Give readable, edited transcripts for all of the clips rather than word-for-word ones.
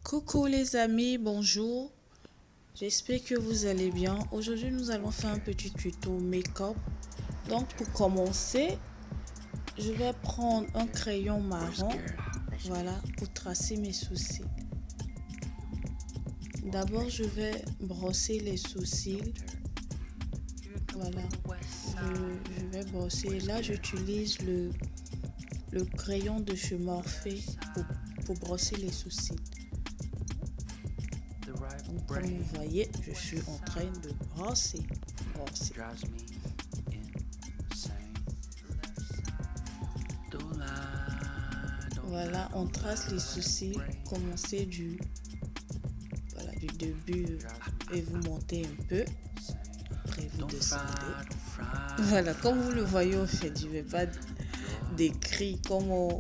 Coucou les amis, bonjour. J'espère que vous allez bien. Aujourd'hui, nous allons faire un petit tuto make-up. Donc, pour commencer, je vais prendre un crayon marron, voilà, pour tracer mes sourcils. D'abord, je vais brosser les sourcils. Voilà, je vais brosser. Là, j'utilise le crayon de chez Morphe pour brosser les sourcils. Donc, comme vous voyez, je suis en train de brosser. Voilà, on trace les sourcils, commencez du début et vous montez un peu, après vous descendez. Voilà, comme vous le voyez au fait, je ne vais pas décrire comment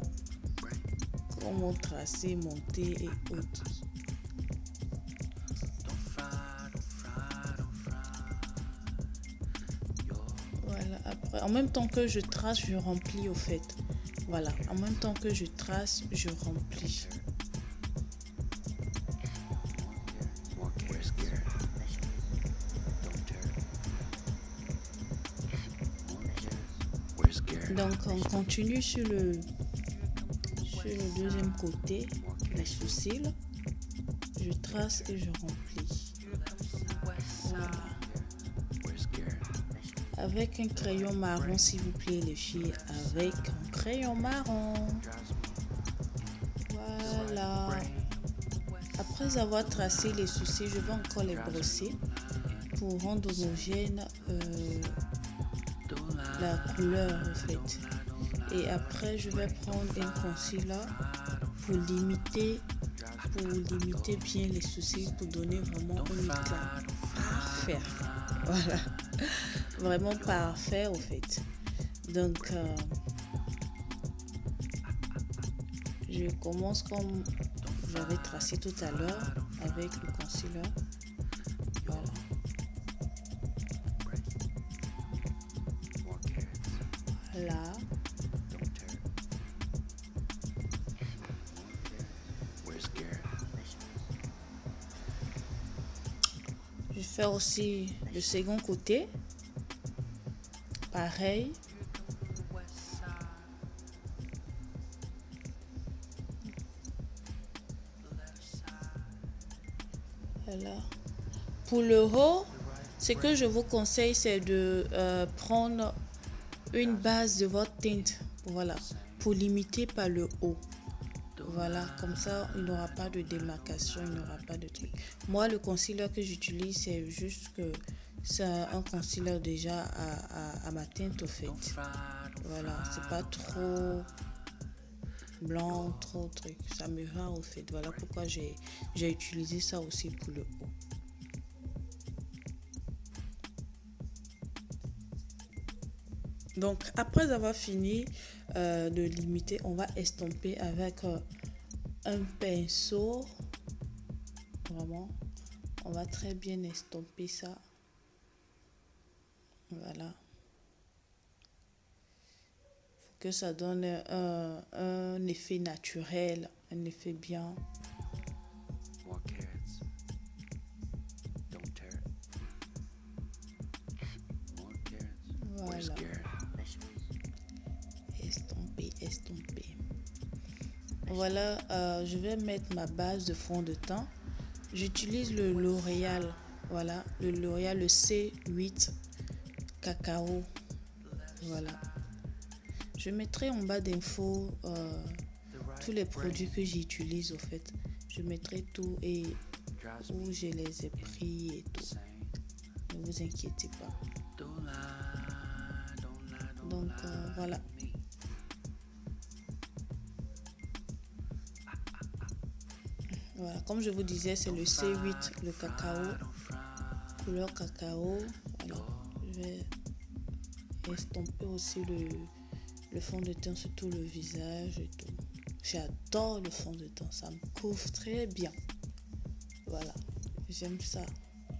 tracer, monter et autres. Voilà, après, en même temps que je trace, je remplis au fait. Voilà, en même temps que je trace, je remplis. Donc on continue sur le deuxième côté, les sourcils. Je trace et je remplis. Voilà. Avec un crayon marron, s'il vous plaît les filles, avec un crayon marron. Voilà. Après avoir tracé les sourcils, je vais encore les brosser pour rendre homogène la couleur en fait. Et après, je vais prendre un concealer pour limiter bien les sourcils, pour donner vraiment un éclat parfait. Voilà, vraiment parfait au fait. Donc, je commence comme j'avais tracé tout à l'heure avec le concealer. Voilà. Là. Je fais aussi le second côté. Pareil. Voilà. Pour le haut, ce que je vous conseille, c'est de prendre une base de votre teinte. Voilà. Pour limiter par le haut. Voilà, comme ça, il n'y aura pas de démarcation, il n'y aura pas de truc. Moi, le concealer que j'utilise, c'est juste que c'est un concealer déjà à ma teinte, au fait. Voilà, c'est pas trop blanc, trop truc. Ça me va, au fait. Voilà pourquoi j'ai utilisé ça aussi pour le haut. Donc, après avoir fini de limiter, on va estomper avec un pinceau. Vraiment, on va très bien estomper ça. Voilà. Faut que ça donne un effet naturel, un effet bien. Voilà. Estomper. Voilà, je vais mettre ma base de fond de teint. J'utilise le L'Oréal. Voilà, le L'Oréal, le C8 Cacao. Voilà. Je mettrai en bas d'infos tous les produits que j'utilise au fait. Je mettrai tout et où je les ai pris et tout. Ne vous inquiétez pas. Donc voilà. Voilà, comme je vous disais, c'est le C8, le cacao, couleur cacao. Voilà, je vais estomper aussi le fond de teint sur tout le visage et tout. J'adore le fond de teint, ça me couvre très bien. Voilà, j'aime ça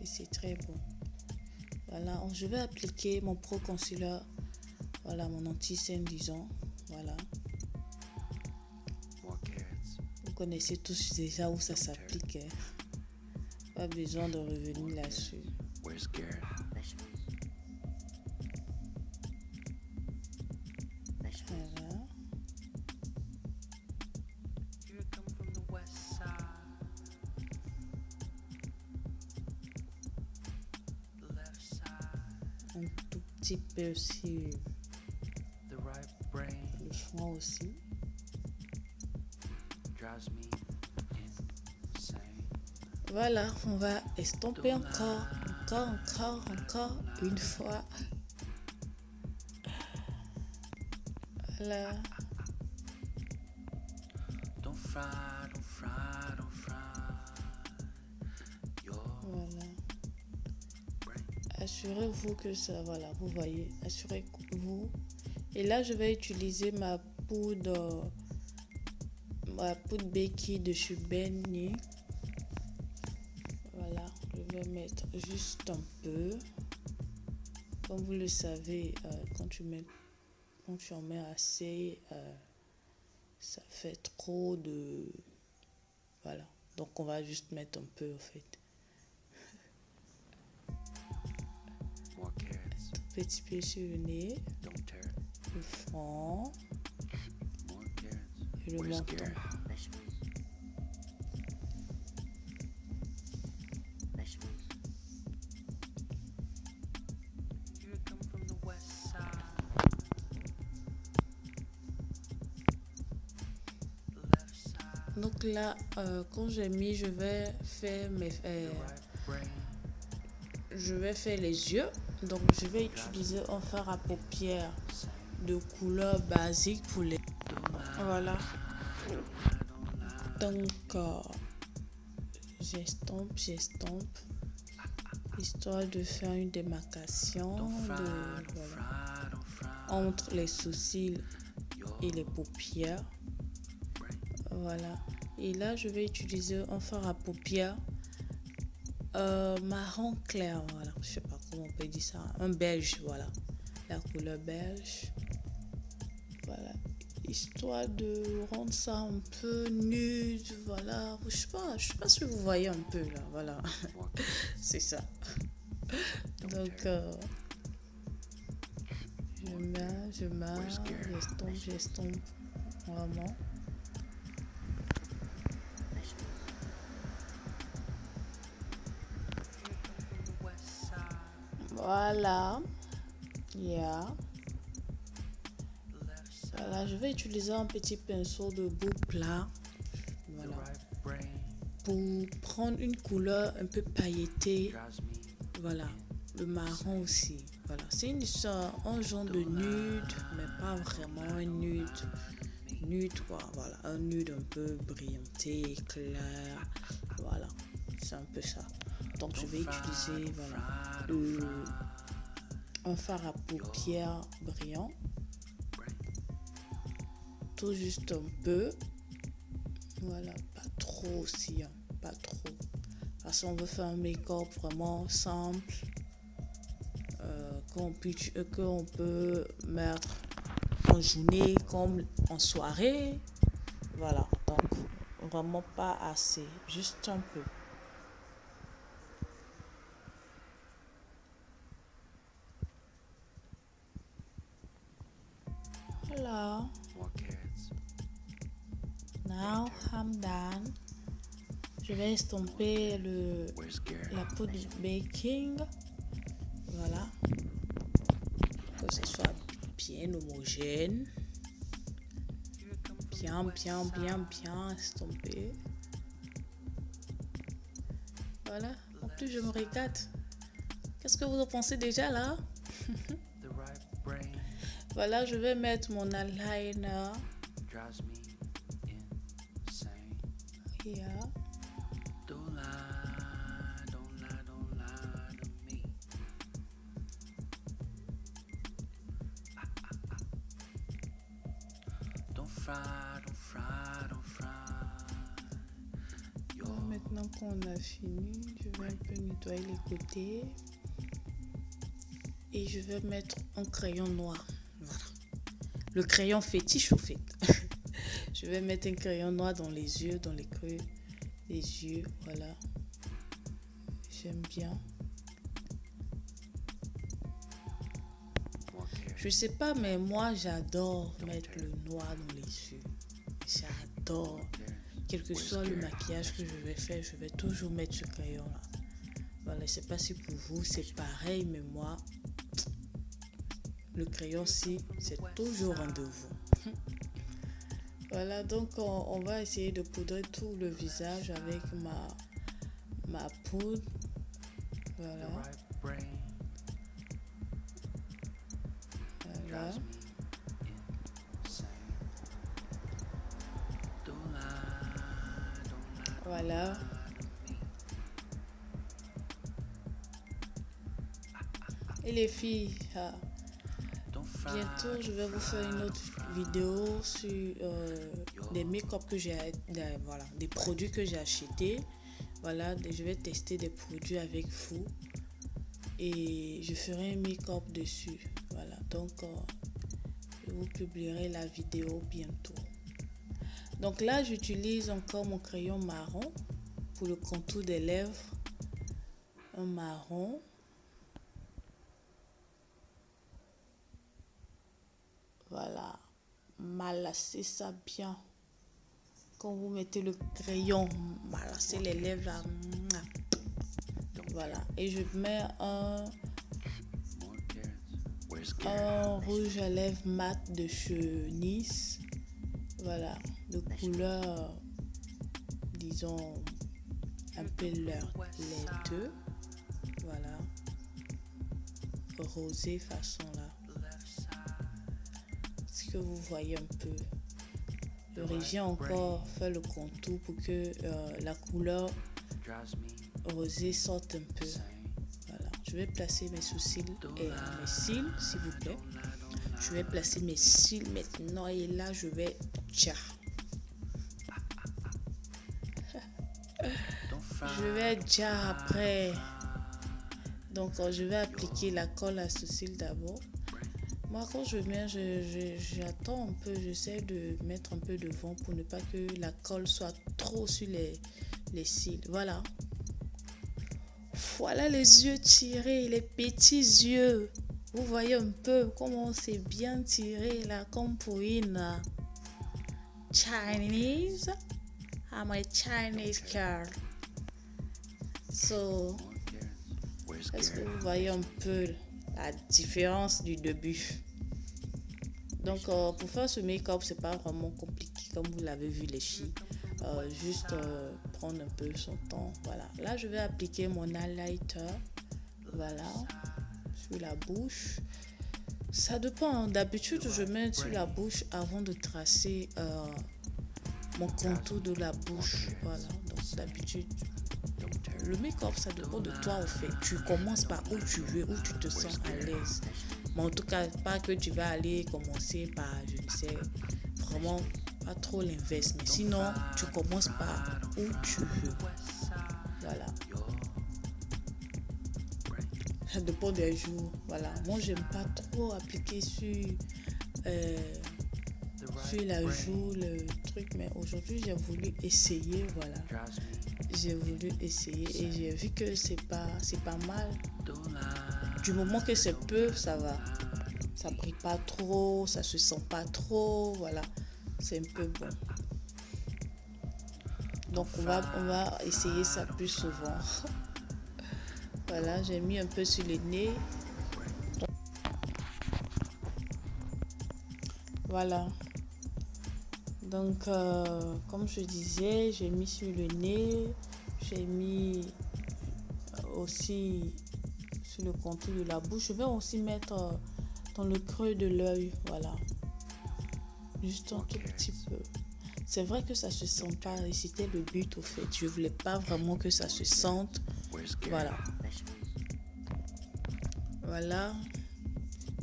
et c'est très bon. Voilà, je vais appliquer mon Pro Concealer, voilà, mon anti-cerne disons, voilà. connaissez tous déjà où ça s'applique. Hein. Pas besoin de revenir là-dessus. Voilà. Un tout petit peu sur le front aussi. Voilà, on va estomper encore une fois. Voilà. Voilà. Assurez-vous que ça, voilà, vous voyez, assurez-vous. Et là, je vais utiliser ma poudre Becky de chez Benny. Voilà, je vais mettre juste un peu. Comme vous le savez, quand tu en mets assez, ça fait trop de... Voilà, donc on va juste mettre un peu en fait. Un petit peu sur le nez, le front et le menton. Donc là, quand j'ai mis, je vais faire les yeux. Donc je vais utiliser un fard à paupières de couleur basique pour les... Voilà. Donc j'estompe, histoire de faire une démarcation entre les sourcils et les paupières. Voilà. Et là, je vais utiliser un fard à paupières marron clair. Voilà. Je sais pas comment on peut dire ça. Un beige, voilà. La couleur beige. Voilà. Histoire de rendre ça un peu nude. Voilà. Je sais pas si vous voyez un peu là. Voilà. C'est ça. Donc, j'estompe. Vraiment. Voilà. Voilà, je vais utiliser un petit pinceau de bout plat. Voilà. Pour prendre une couleur un peu pailletée. Voilà. Le marron aussi. Voilà. C'est un genre de nude, mais pas vraiment un nude. Nude, quoi. Voilà. Un nude un peu brillanté, clair. Voilà. C'est un peu ça. Donc, je vais utiliser, un fard à paupières brillant. Tout juste un peu. Voilà, pas trop aussi, hein, pas trop. Parce qu'on veut faire un make-up vraiment simple. Qu'on peut mettre en journée comme en soirée. Voilà, donc vraiment pas assez, juste un peu. Voilà. Now I'm done. Je vais estomper la poudre baking. Voilà. Que ce soit bien homogène. Bien estompé. Voilà. En plus, je me régate. Qu'est-ce que vous en pensez déjà là? Voilà, je vais mettre mon eyeliner. Yeah. Maintenant qu'on a fini, je vais un peu nettoyer les côtés. Et je vais mettre un crayon noir. Voilà. Le crayon fétiche au fait. Je vais mettre un crayon noir dans les yeux, dans les creux des yeux. Voilà. J'aime bien. Je sais pas, mais moi, j'adore mettre le noir dans les yeux. J'adore. Quel que soit le maquillage que je vais faire, je vais toujours mettre ce crayon-là. Voilà, je sais pas si pour vous, c'est pareil, mais moi, le crayon-ci, c'est toujours rendez-vous. Voilà, donc on va essayer de poudrer tout le visage avec ma poudre. Voilà. Voilà. Voilà. Et les filles, bientôt je vais vous faire une autre vidéo sur des make-up que j'ai, voilà, des produits que j'ai achetés. Voilà, je vais tester des produits avec vous et je ferai un make-up dessus. Voilà, donc je vous publierai la vidéo bientôt. Donc là, j'utilise encore mon crayon marron pour le contour des lèvres. Un marron. Voilà, malassez ça bien. Quand vous mettez le crayon, malassez les lèvres là. Voilà, et je mets un rouge à lèvres mat de chez Nice. Voilà, de couleur, disons, un peu laiteux. Voilà, rosé façon là. Ce que vous voyez un peu. Le régime encore fait le contour pour que la couleur rosée sorte un peu. Voilà, je vais placer mes sourcils et mes cils, s'il vous plaît. Je vais placer mes cils maintenant et là je vais je vais déjà après. Donc je vais appliquer la colle à sourcils d'abord. Moi quand je mets, j'attends un peu, j'essaie de mettre un peu de vent pour ne pas que la colle soit trop sur les cils. Voilà. Voilà les yeux tirés, les petits yeux. Vous voyez un peu comment c'est bien tiré là, comme pour une Chinese. I'm a Chinese girl. So, est-ce que vous voyez un peu la différence du début? Donc, pour faire ce make-up, c'est pas vraiment compliqué, comme vous l'avez vu les filles. Juste prendre un peu son temps. Voilà. Là, je vais appliquer mon highlighter. Voilà. Sur la bouche. Ça dépend. D'habitude, je mets sur la bouche avant de tracer mon contour de la bouche. Voilà. Donc, d'habitude, le make-up, ça dépend de toi, au fait. Tu commences par où tu veux, où tu te sens à l'aise. Mais en tout cas, pas que tu vas aller commencer par, je ne sais, vraiment pas trop l'inverse. Mais sinon, tu commences par où tu veux. Voilà. Ça dépend des jours. Voilà. Moi, j'aime pas trop appliquer sur la joue, le truc. Mais aujourd'hui, j'ai voulu essayer. Voilà. J'ai voulu essayer et j'ai vu que c'est pas mal. Du moment que c'est peu, ça va. Ça brille pas trop, ça se sent pas trop. Voilà. C'est un peu bon. Donc, on va essayer ça plus souvent. Voilà, j'ai mis un peu sur le nez. Voilà. Donc, comme je disais, j'ai mis sur le nez. J'ai mis aussi sur le contour de la bouche. Je vais aussi mettre dans le creux de l'œil. Voilà. Juste un tout petit peu. C'est vrai que ça se sent pas. Et c'était le but au fait. Je voulais pas vraiment que ça se sente. Voilà. Voilà.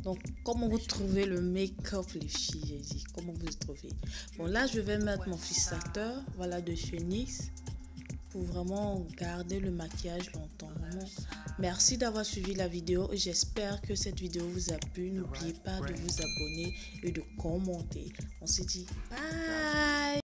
Donc, comment vous trouvez le make-up, les filles? J'ai dit, comment vous trouvez? Bon, là, je vais mettre mon fixateur. Voilà, de chez Nice. pour vraiment garder le maquillage longtemps. Vraiment. Merci d'avoir suivi la vidéo. J'espère que cette vidéo vous a plu. N'oubliez pas de vous abonner et de commenter. On se dit bye.